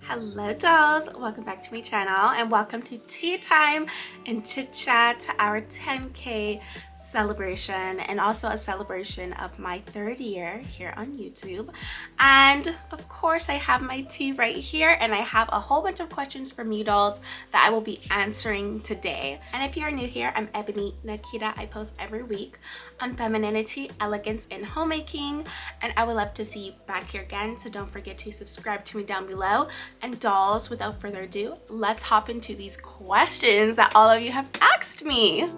Hello dolls, welcome back to my channel and welcome to tea time and chit chat to our 10K celebration and also a celebration of my third year here on YouTube. And of course I have my tea right here and I have a whole bunch of questions from you dolls that I will be answering today. And if you're new here, I'm Ebony Nikita. I post every week on femininity, elegance, and homemaking, and I would love to see you back here again, so don't forget to subscribe to me down below. And dolls, without further ado, let's hop into these questions that all of you have asked me.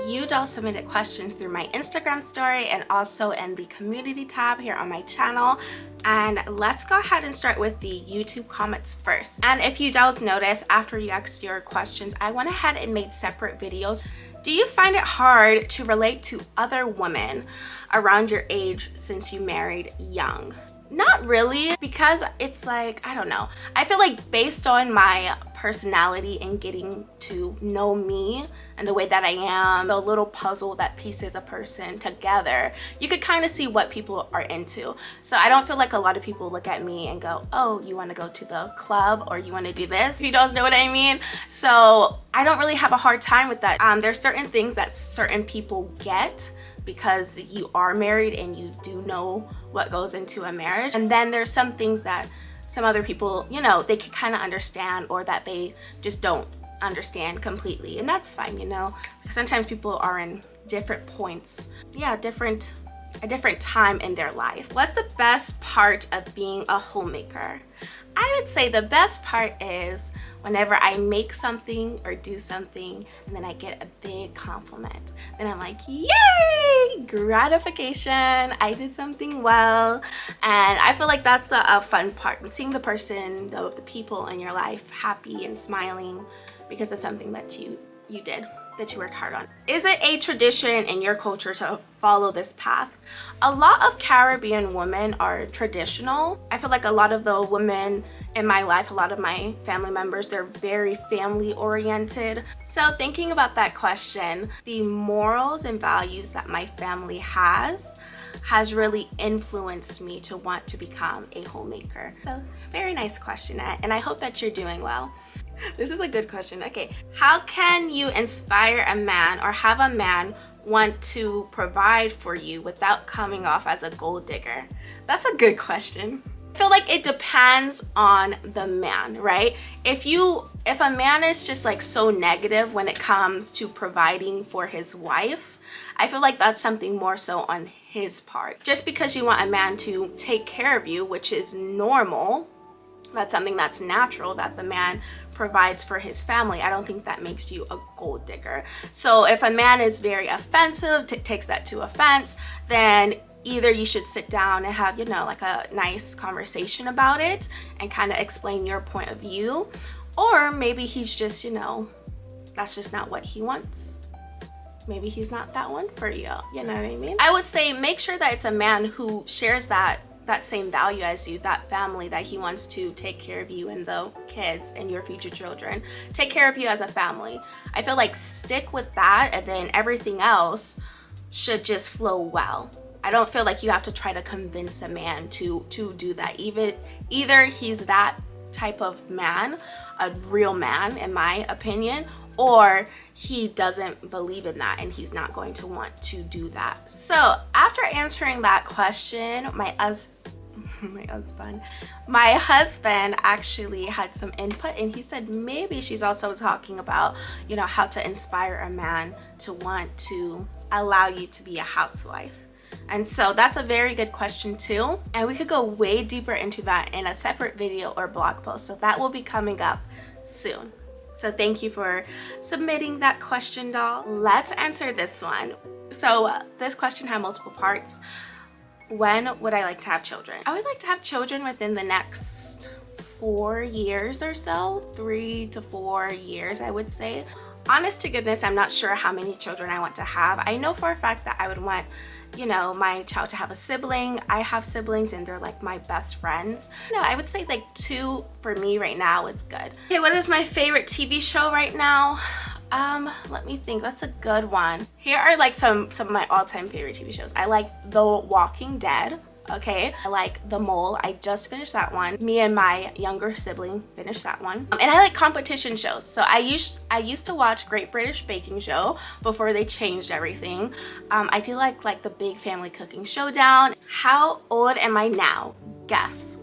You dolls submitted questions through my Instagram story and also in the community tab here on my channel. And let's go ahead and start with the YouTube comments first. And if you dolls notice, after you asked your questions, I went ahead and made separate videos. Do you find it hard to relate to other women around your age since you married young? Not really, because it's like, I don't know. I feel like based on my personality and getting to know me and the way that I am, the little puzzle that pieces a person together, you could kind of see what people are into. So I don't feel like a lot of people look at me and go, oh, you want to go to the club or you want to do this? You don't know what I mean? So I don't really have a hard time with that. There's certain things that certain people get because you are married and you do know what goes into a marriage. And then there's some things that some other people, you know, they can kind of understand or that they just don't understand completely. And that's fine, you know, because sometimes people are in different points. Yeah, a different time in their life. What's the best part of being a homemaker? I would say the best part is whenever I make something or do something and then I get a big compliment. Then I'm like, yay! Gratification, I did something well. And I feel like that's the fun part, seeing the person, the people in your life happy and smiling because of something that you did, that you worked hard on. Is it a tradition in your culture to follow this path? A lot of Caribbean women are traditional. I feel like a lot of the women in my life, a lot of my family members, they're very family oriented. So thinking about that question, the morals and values that my family has really influenced me to want to become a homemaker. So very nice question, and I hope that you're doing well. This is a good question. Okay, how can you inspire a man or have a man want to provide for you without coming off as a gold digger? That's a good question. I feel like it depends on the man, right? If a man is just like so negative when it comes to providing for his wife, I feel like that's something more so on his part. Just because you want a man to take care of you, which is normal, that's something that's natural, that the man provides for his family, I don't think that makes you a gold digger. So if a man is very offensive, takes that to offense, then either you should sit down and have, you know, like a nice conversation about it and kind of explain your point of view, or maybe he's just, you know, that's just not what he wants. Maybe he's not that one for you, you know what I mean? I would say make sure that it's a man who shares that same value as you, that family, that he wants to take care of you and the kids and your future children, take care of you as a family. I feel like stick with that, and then everything else should just flow well. I don't feel like you have to try to convince a man to do that. Either he's that type of man, a real man in my opinion, or he doesn't believe in that and he's not going to want to do that. So after answering that question, my husband actually had some input, and he said maybe she's also talking about, you know, how to inspire a man to want to allow you to be a housewife. And so that's a very good question too, and we could go way deeper into that in a separate video or blog post, so that will be coming up soon. So thank you for submitting that question, doll. Let's answer this one. So this question had multiple parts. When would I like to have children? I would like to have children within the next 4 years or so, 3 to 4 years, I would say. Honest to goodness, I'm not sure how many children I want to have. I know for a fact that I would want, you know, my child to have a sibling. I have siblings and they're like my best friends. You know, I would say like 2 for me right now is good. Okay, what is my favorite TV show right now? Let me think. That's a good one. Here are like some of my all-time favorite TV shows. I like The Walking Dead. Okay, I like The Mole. I just finished that one. Me and my younger sibling finished that one. And I like competition shows. So I used to watch Great British Baking Show before they changed everything. I do like the Big Family Cooking Showdown. How old am I now? Guess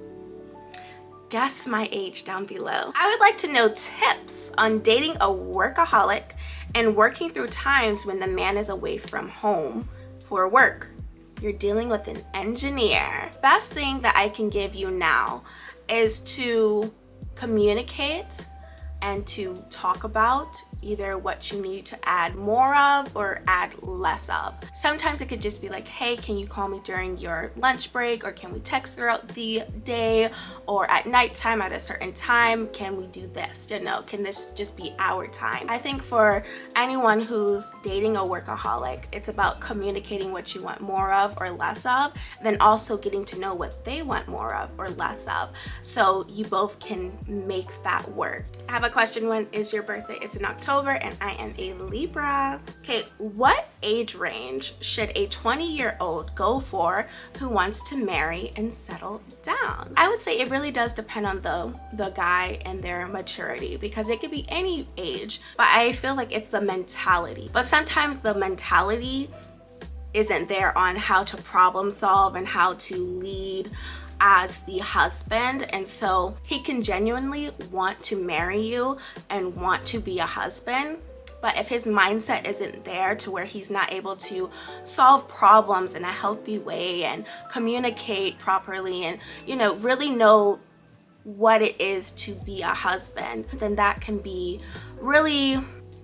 my age down below. I would like to know tips on dating a workaholic and working through times when the man is away from home for work. You're dealing with an engineer. Best thing that I can give you now is to communicate and to talk about either what you need to add more of or add less of. Sometimes it could just be like, hey, can you call me during your lunch break, or can we text throughout the day, or at nighttime at a certain time, can we do this? You know, can this just be our time? I think for anyone who's dating a workaholic, it's about communicating what you want more of or less of, then also getting to know what they want more of or less of, so you both can make that work. I have a question. When is your birthday? It's in October and I am a Libra. Okay, what age range should a 20-year-old go for who wants to marry and settle down? I would say it really does depend on the guy and their maturity, because it could be any age, but I feel like it's the mentality. But sometimes the mentality isn't there on how to problem solve and how to lead as the husband, and so he can genuinely want to marry you and want to be a husband, but if his mindset isn't there to where he's not able to solve problems in a healthy way and communicate properly and, you know, really know what it is to be a husband, then that can be really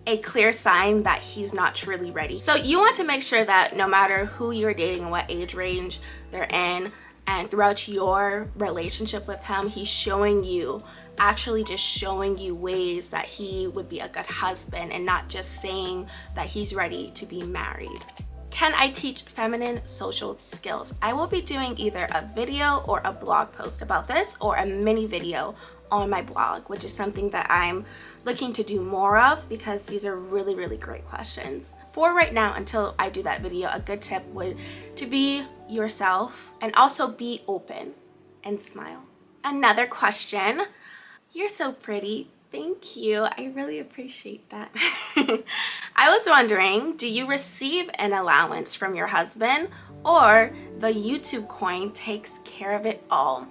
a clear sign that he's not truly ready. So you want to make sure that no matter who you're dating and what age range they're in, and throughout your relationship with him, he's showing you, actually just showing you ways that he would be a good husband, and not just saying that he's ready to be married. Can I teach feminine social skills? I will be doing either a video or a blog post about this, or a mini video on my blog, which is something that I'm looking to do more of, because these are really, really great questions. For right now, until I do that video, a good tip would to be yourself and also be open and smile. Another question. You're so pretty. Thank you. I really appreciate that. I was wondering, do you receive an allowance from your husband, or the YouTube coin takes care of it all?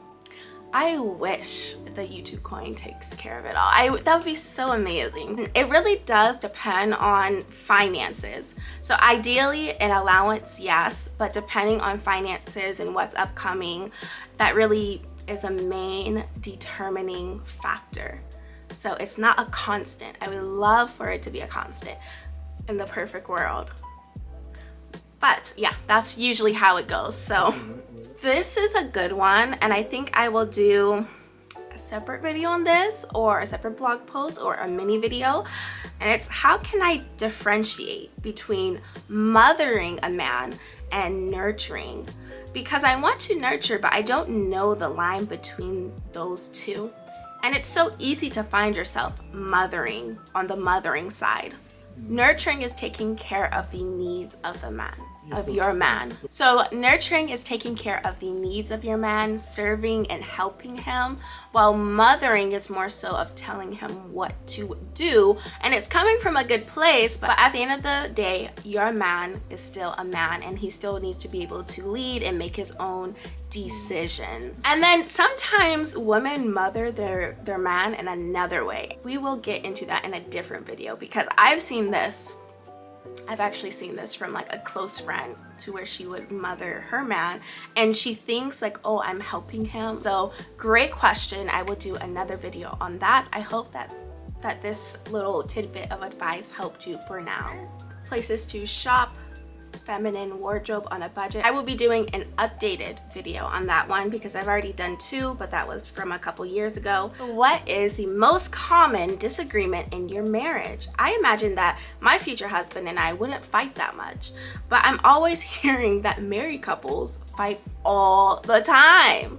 I wish the YouTube coin takes care of it all. That would be so amazing. It really does depend on finances. So ideally an allowance, yes, but depending on finances and what's upcoming, that really is a main determining factor. So it's not a constant. I would love for it to be a constant in the perfect world. But yeah, that's usually how it goes. So this is a good one, and I think I will do a separate video on this, or a separate blog post, or a mini video. And it's, how can I differentiate between mothering a man and nurturing? Because I want to nurture, but I don't know the line between those two. And it's so easy to find yourself mothering on the mothering side. Nurturing is taking care of the needs of the man, of your man. So nurturing is taking care of the needs of your man, serving and helping him, while mothering is more so of telling him what to do. And it's coming from a good place, but at the end of the day, your man is still a man, and he still needs to be able to lead and make his own decisions. And then sometimes women mother their man in another way. We will get into that in a different video, because I've actually seen this from like a close friend, to where she would mother her man and she thinks like, oh, I'm helping him. So great question. I will do another video on that. I hope that this little tidbit of advice helped you for now. Places to shop, feminine wardrobe on a budget. I will be doing an updated video on that one, because I've already done two, but that was from a couple years ago. What is the most common disagreement in your marriage? I imagine that my future husband and I wouldn't fight that much, but I'm always hearing that married couples fight all the time.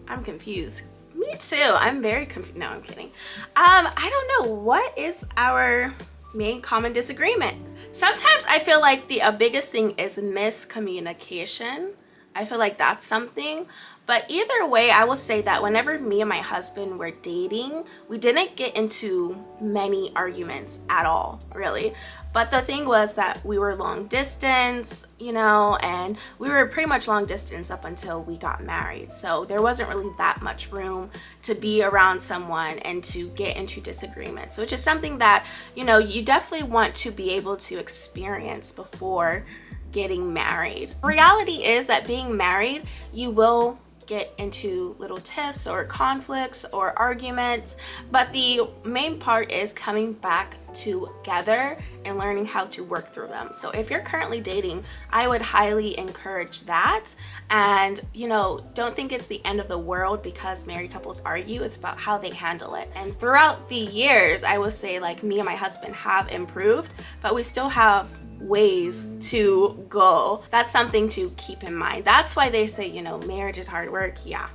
I'm confused. Me too. I'm very confused. No, I'm kidding. I don't know. What is our main common disagreement? Sometimes I feel like the biggest thing is miscommunication, I feel like that's something. But either way, I will say that whenever me and my husband were dating, we didn't get into many arguments at all, really. But the thing was that we were long distance, you know, and we were pretty much long distance up until we got married. So there wasn't really that much room to be around someone and to get into disagreements, which is something that, you know, you definitely want to be able to experience before getting married. Reality is that being married, you will get into little tiffs or conflicts or arguments, but the main part is coming back together and learning how to work through them. So if you're currently dating, I would highly encourage that. And, you know, don't think it's the end of the world because married couples argue. It's about how they handle it. And throughout the years, I would say, like, me and my husband have improved, but we still have ways to go. That's something to keep in mind. That's why they say, you know, marriage is hard work. Yeah,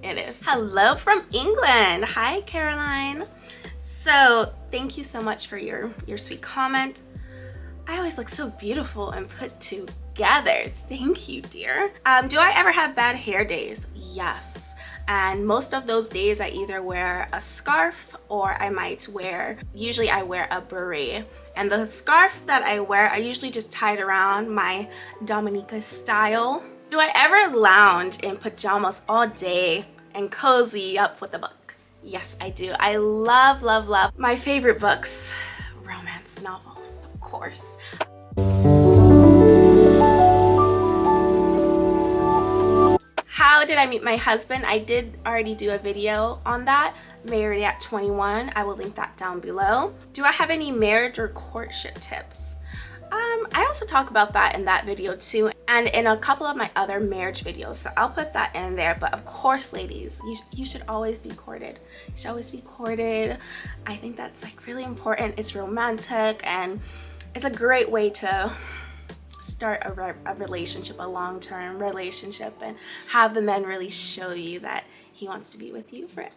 it is. Hello from England. Hi, Caroline. So thank you so much for your sweet comment. I always look so beautiful and put together. Thank you, dear. Do I ever have bad hair days? Yes. And most of those days I either wear a scarf or I might wear, usually I wear a beret. And the scarf that I wear, I usually just tie it around my Dominica style. Do I ever lounge in pajamas all day and cozy up with a book? Yes, I do. I love, love, love my favorite books, romance novels, of course. How did I meet my husband? I did already do a video on that. Married at 21. I will link that down below. Do I have any marriage or courtship tips? I also talk about that in that video too, and in a couple of my other marriage videos, so I'll put that in there. But of course, ladies, you should always be courted. You should always be courted. I think that's like really important. It's romantic and it's a great way to start a relationship, a long-term relationship, and have the man really show you that he wants to be with you forever.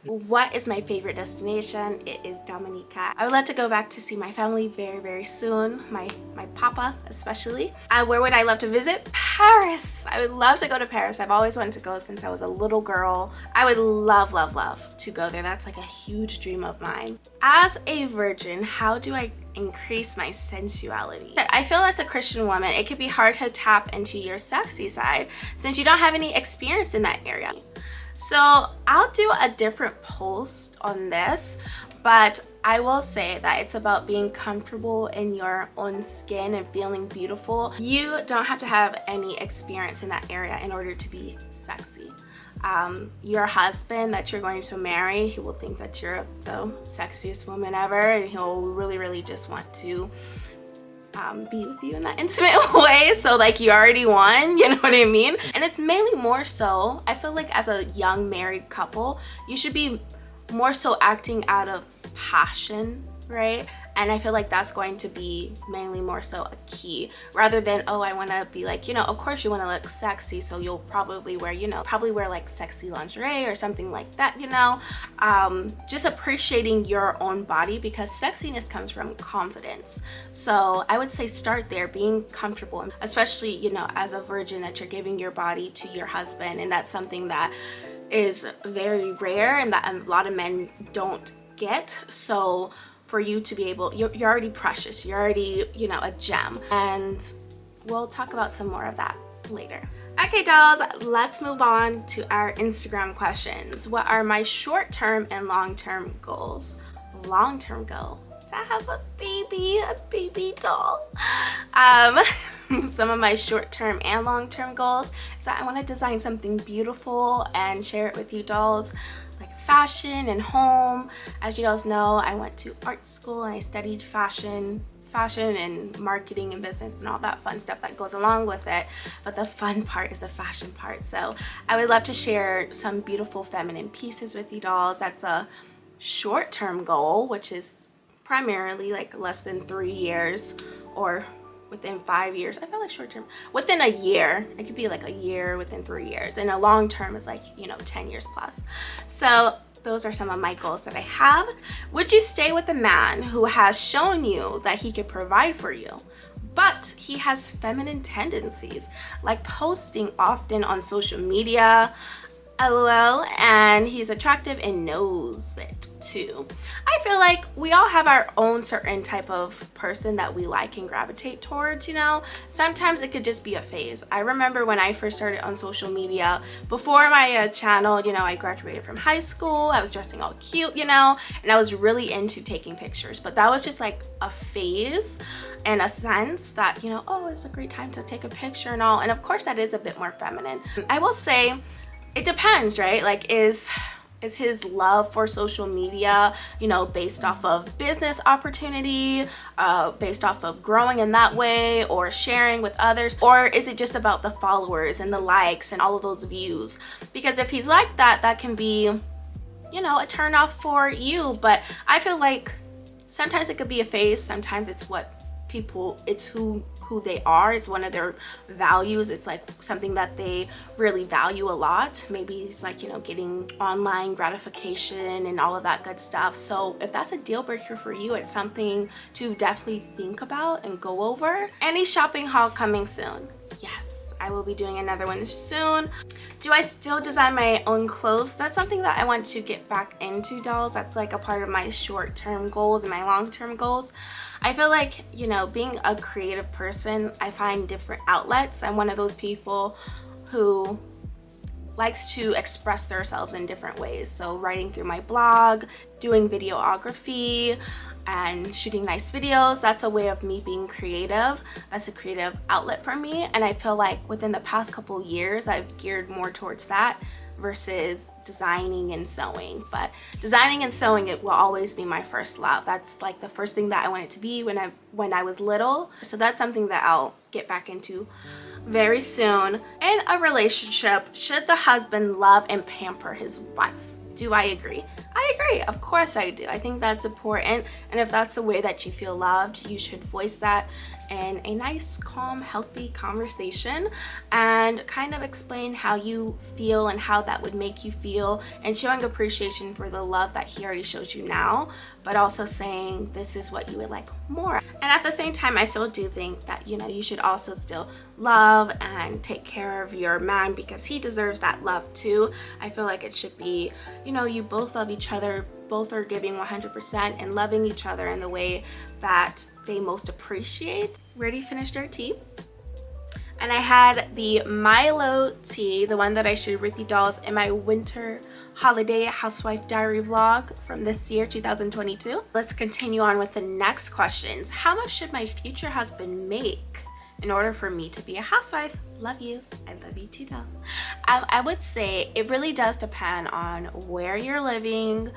What is my favorite destination? It is Dominica. I would love to go back to see my family very, very soon. My papa especially. Where would I love to visit? Paris. I would love to go to Paris. I've always wanted to go since I was a little girl. I would love, love, love to go there. That's like a huge dream of mine. As a virgin, how do I increase my sensuality? I feel as a Christian woman, it can be hard to tap into your sexy side since you don't have any experience in that area. So I'll do a different post on this, but I will say that it's about being comfortable in your own skin and feeling beautiful. You don't have to have any experience in that area in order to be sexy. Your husband that you're going to marry, he will think that you're the sexiest woman ever, and he'll really, really just want to be with you in that intimate way. So like you already won, you know what I mean? And it's mainly more so, I feel like as a young married couple, you should be more so acting out of passion, right? And I feel like that's going to be mainly more so a key, rather than, oh, I want to be like, you know, of course you want to look sexy, so you'll probably wear, you know, like sexy lingerie or something like that, you know. Just appreciating your own body, because sexiness comes from confidence. So I would say start there, being comfortable, especially, you know, as a virgin, that you're giving your body to your husband, and that's something that is very rare and that a lot of men don't get. So for you to be able, you're already precious, you're already, you know, a gem. And we'll talk about some more of that later. Okay, dolls, let's move on to our Instagram questions. What are my short-term and long-term goals? Long-term goal, to have a baby doll. Some of my short-term and long-term goals is that I want to design something beautiful and share it with you dolls, like fashion and home. As you guys know, I went to art school and I studied fashion and marketing and business and all that fun stuff that goes along with it. But the fun part is the fashion part. So I would love to share some beautiful feminine pieces with you dolls. That's a short-term goal, which is primarily like less than 3 years or within 5 years. I feel like short term, within a year. It could be like a year within 3 years. And a long term is like, you know, 10 years plus. So those are some of my goals that I have. Would you stay with a man who has shown you that he could provide for you, but he has feminine tendencies, like posting often on social media, LOL, and he's attractive and knows it too. I feel like we all have our own certain type of person that we like and gravitate towards, you know. Sometimes it could just be a phase. I remember when I first started on social media, before my channel, you know, I graduated from high school, I was dressing all cute, you know, and I was really into taking pictures, but that was just like a phase in a sense that, you know, oh, it's a great time to take a picture and all, and of course that is a bit more feminine. I will say it depends, right? Like, is his love for social media, you know, based off of business opportunity, based off of growing in that way or sharing with others, or is it just about the followers and the likes and all of those views? Because if he's like that, that can be, you know, a turn off for you. But I feel like sometimes it could be a phase, sometimes it's what people, it's who they are, it's one of their values, it's like something that they really value a lot. Maybe it's like, you know, getting online gratification and all of that good stuff. So if that's a deal breaker for you, it's something to definitely think about and go over. Any shopping haul coming soon? Yes, I will be doing another one soon. Do I still design my own clothes? That's something that I want to get back into, dolls. That's like a part of my short-term goals and my long-term goals. I feel like, you know, being a creative person, I find different outlets. I'm one of those people who likes to express themselves in different ways. So writing through my blog, doing videography, and shooting nice videos, that's a way of me being creative. That's a creative outlet for me, and I feel like within the past couple years I've geared more towards that versus designing and sewing. But designing and sewing, it will always be my first love. That's like the first thing that I wanted to be when I was little. So that's something that I'll get back into very soon. In a relationship, should the husband love and pamper his wife? Do I agree? I agree. Of course I do. I think that's important. And if that's the way that you feel loved, you should voice that in a nice, calm, healthy conversation and kind of explain how you feel and how that would make you feel, and showing appreciation for the love that he already shows you now, but also saying this is what you would like more. And at the same time, I still do think that, you know, you should also still love and take care of your man because he deserves that love too. I feel like it should be, you know, you both love each other, both are giving 100% and loving each other in the way that they most appreciate. Ready to finish their tea? And I had the Milo tea, the one that I shared with you dolls in my winter holiday housewife diary vlog from this year, 2022. Let's continue on with the next questions. How much should my future husband make in order for me to be a housewife? Love you. I love you too, doll. I would say it really does depend on where you're living,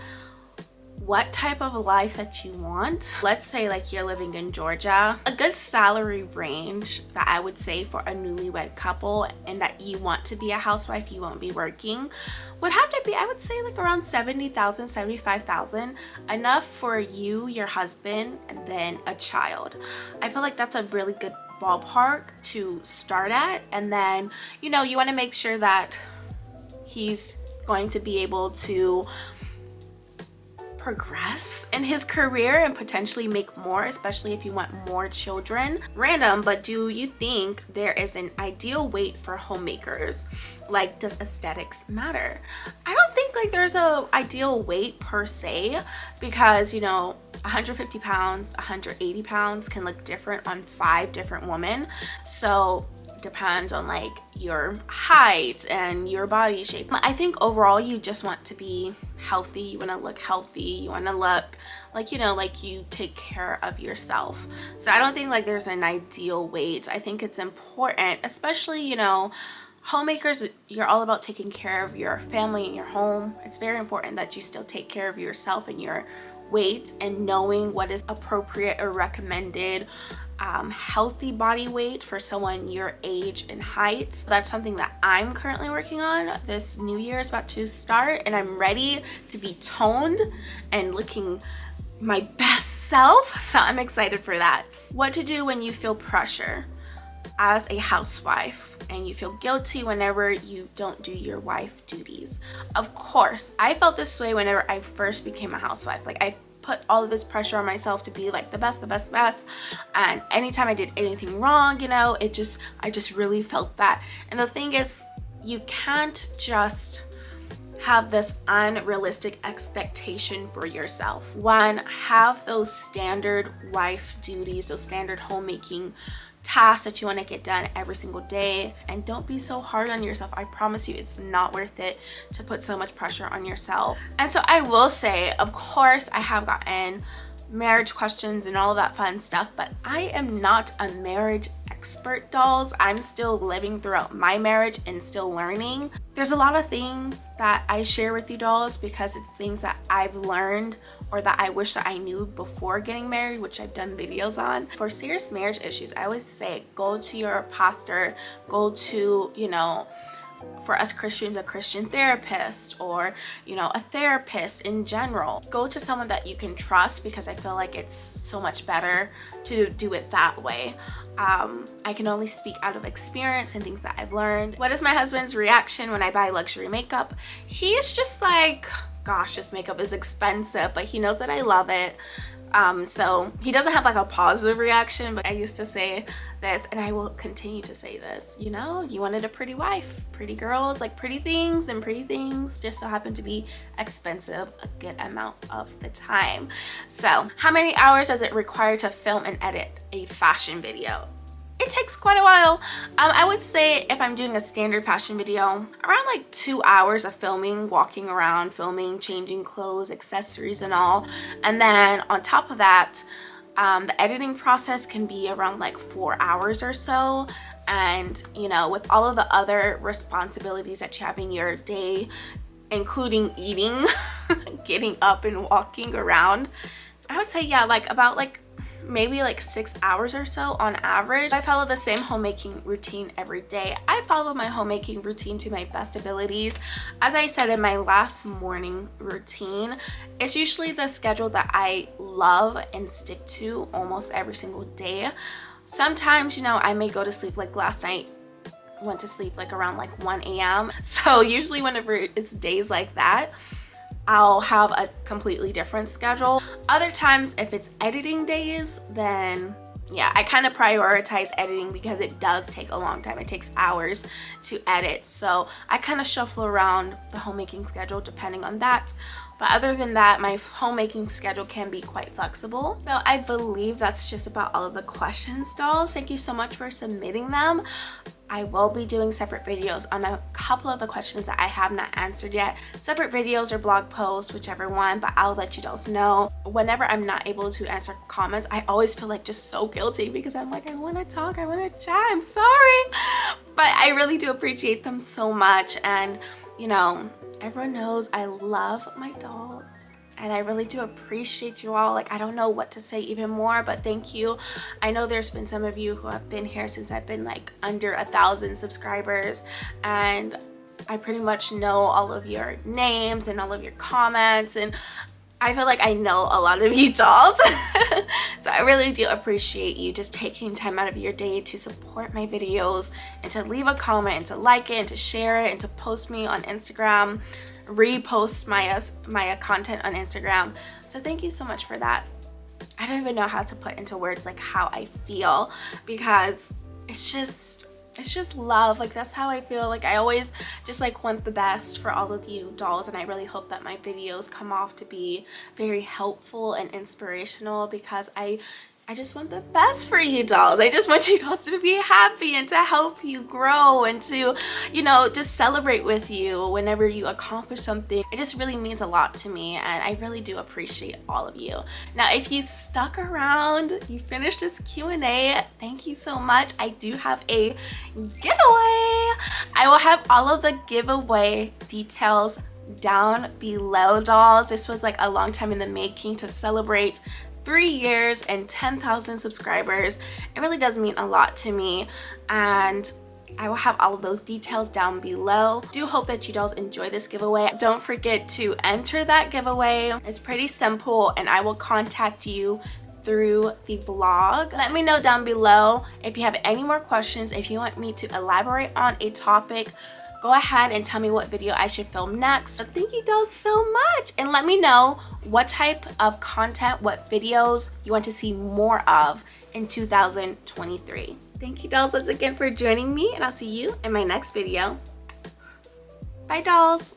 what type of a life that you want. Let's say like you're living in Georgia. A good salary range that I would say for a newlywed couple and that you want to be a housewife, you won't be working, would have to be, I would say, like around $70,000, $75,000, enough for you, your husband, and then a child. I feel like that's a really good ballpark to start at. And then, you know, you want to make sure that he's going to be able to progress in his career and potentially make more, especially if you want more children. Random, but do you think there is an ideal weight for homemakers? Like, does aesthetics matter? I don't think like there's a ideal weight per se, because, you know, 150 pounds, 180 pounds can look different on 5 different women. So depends on like your height and your body shape. I think overall you just want to be healthy, you want to look healthy, you want to look like, you know, like you take care of yourself. So I don't think like there's an ideal weight. I think it's important, especially, you know, homemakers, you're all about taking care of your family and your home. It's very important that you still take care of yourself and your weight and knowing what is appropriate or recommended healthy body weight for someone your age and height. That's something that I'm currently working on. This new year is about to start and I'm ready to be toned and looking my best self, so I'm excited for that. What to do when you feel pressure as a housewife and you feel guilty whenever you don't do your wife duties. Of course, I felt this way whenever I first became a housewife. Like, I put all of this pressure on myself to be like the best, and anytime I did anything wrong, you know, I just really felt that. And the thing is, you can't just have this unrealistic expectation for yourself. One, have those standard wife duties, those standard homemaking tasks that you want to get done every single day, and don't be so hard on yourself. I promise you, it's not worth it to put so much pressure on yourself. And so I will say, of course, I have gotten marriage questions and all of that fun stuff, but I am not a marriage expert, dolls. I'm still living throughout my marriage and still learning. There's a lot of things that I share with you, dolls, because it's things that I've learned or that I wish that I knew before getting married, which I've done videos on. For serious marriage issues, I always say go to your pastor, go to, you know, for us Christians, a Christian therapist, or, you know, a therapist in general. Go to someone that you can trust, because I feel like it's so much better to do it that way. I can only speak out of experience and things that I've learned. What is my husband's reaction when I buy luxury makeup? He's just like, gosh, this makeup is expensive, but he knows that I love it. So he doesn't have like a positive reaction, but I used to say this, and I will continue to say this, you know, you wanted a pretty wife. Pretty girls like pretty things, and pretty things just so happen to be expensive a good amount of the time. So how many hours does it require to film and edit a fashion video? It takes quite a while. I would say if I'm doing a standard fashion video, around like 2 hours of filming, walking around, filming, changing clothes, accessories and all. And then on top of that, the editing process can be around like 4 hours or so. And, you know, with all of the other responsibilities that you have in your day, including eating, getting up and walking around, I would say, yeah, like about like maybe like 6 hours or so on average. I follow the same homemaking routine every day. I follow my homemaking routine to my best abilities. As I said in my last morning routine, it's usually the schedule that I love and stick to almost every single day. Sometimes, you know, I may go to sleep, like last night went to sleep like around like 1 a.m. So usually whenever it's days like that, I'll have a completely different schedule. Other times, if it's editing days, then yeah, I kind of prioritize editing because it does take a long time. It takes hours to edit. So I kind of shuffle around the homemaking schedule depending on that. But other than that, my homemaking schedule can be quite flexible. So I believe that's just about all of the questions, dolls. Thank you so much for submitting them. I will be doing separate videos on a couple of the questions that I have not answered yet. Separate videos or blog posts, whichever one, but I'll let you dolls know. Whenever I'm not able to answer comments, I always feel like just so guilty because I'm like, I want to talk, I want to chat, I'm sorry. But I really do appreciate them so much. And, you know, everyone knows I love my dolls. And I really do appreciate you all. Like, I don't know what to say even more, but thank you. I know there's been some of you who have been here since I've been like under 1,000 subscribers, and I pretty much know all of your names and all of your comments, and I feel like I know a lot of you dolls. So I really do appreciate you just taking time out of your day to support my videos and to leave a comment and to like it and to share it and to post me on Instagram, repost my content on Instagram. So thank you so much for that. I don't even know how to put into words like how I feel, because it's just love. Like, that's how I feel. Like, I always just like want the best for all of you dolls, and I really hope that my videos come off to be very helpful and inspirational, because I just want the best for you dolls. I just want you dolls to be happy and to help you grow and to, you know, just celebrate with you whenever you accomplish something. It just really means a lot to me, and I really do appreciate all of you. Now, if you stuck around, you finished this Q&A, thank you so much. I do have a giveaway. I will have all of the giveaway details down below, dolls. This was like a long time in the making to celebrate 3 years and 10,000 subscribers. It really does mean a lot to me, and I will have all of those details down below. Do hope that you dolls enjoy this giveaway. Don't forget to enter that giveaway. It's pretty simple, and I will contact you through the blog. Let me know down below if you have any more questions, if you want me to elaborate on a topic go ahead and tell me what video I should film next. So thank you dolls so much, and let me know what type of content, what videos you want to see more of in 2023. Thank you dolls once again for joining me, and I'll see you in my next video. Bye dolls.